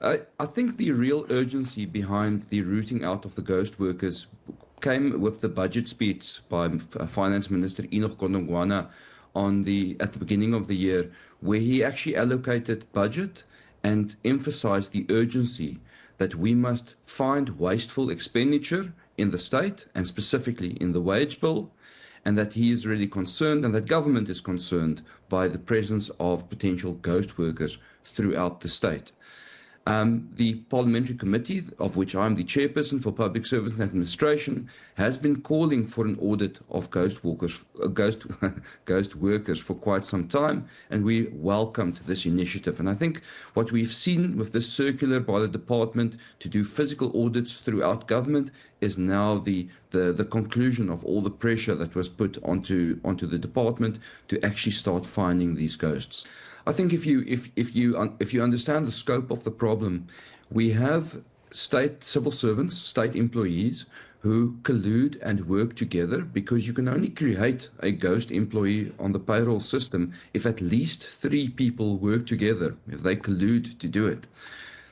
I think the real urgency behind the rooting out of the ghost workers came with the budget speech by Finance Minister Enoch Godongwana at the beginning of the year, where he actually allocated budget and emphasized the urgency that we must find wasteful expenditure in the state and specifically in the wage bill, and that he is really concerned and that government is concerned by the presence of potential ghost workers throughout the state. The Parliamentary Committee, of which I'm the chairperson for Public Service and Administration, has been calling for an audit of ghost workers for quite some time, and we welcomed this initiative. And I think what we've seen with this circular by the department to do physical audits throughout government is now the conclusion of all the pressure that was put onto the department to actually start finding these ghosts. I think if you understand the scope of the problem, we have state civil servants, state employees who collude and work together, because you can only create a ghost employee on the payroll system if at least 3 people work together, if they collude to do it.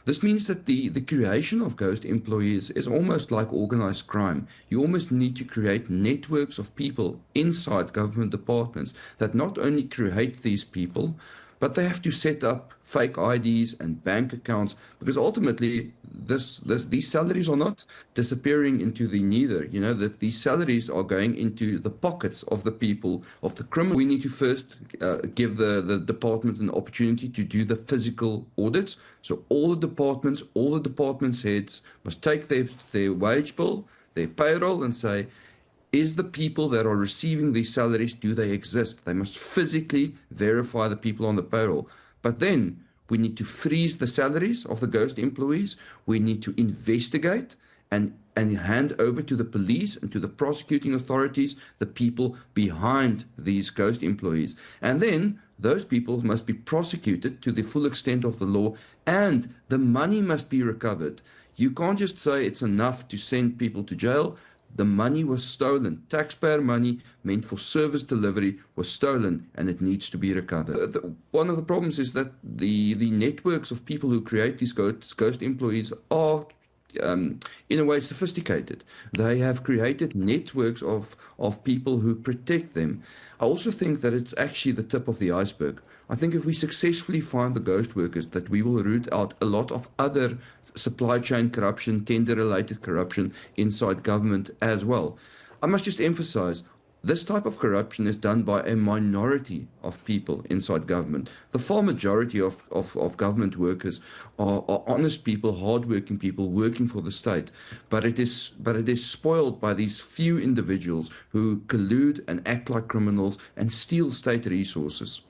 This means that the creation of ghost employees is almost like organized crime. You almost need to create networks of people inside government departments that not only create these people, but they have to set up fake IDs and bank accounts, because ultimately these salaries are not disappearing into the neither. You know, that these salaries are going into the pockets of the people, of the criminals. We need to first give the department an opportunity to do the physical audits. So all the departments heads must take their wage bill, their payroll, and say, is the people that are receiving these salaries, do they exist? They must physically verify the people on the payroll. But then we need to freeze the salaries of the ghost employees. We need to investigate and hand over to the police and to the prosecuting authorities the people behind these ghost employees. And then those people must be prosecuted to the full extent of the law, and the money must be recovered. You can't just say it's enough to send people to jail. The money was stolen. Taxpayer money meant for service delivery was stolen, and it needs to be recovered. One of the problems is that the networks of people who create these ghost employees are, in a way, sophisticated. They have created networks of people who protect them. I also think that it's actually the tip of the iceberg. I think if we successfully find the ghost workers, that we will root out a lot of other supply chain corruption, tender-related corruption inside government as well. I must just emphasize, this type of corruption is done by a minority of people inside government. The far majority of government workers are honest people, hardworking people working for the state. But it is spoiled by these few individuals who collude and act like criminals and steal state resources.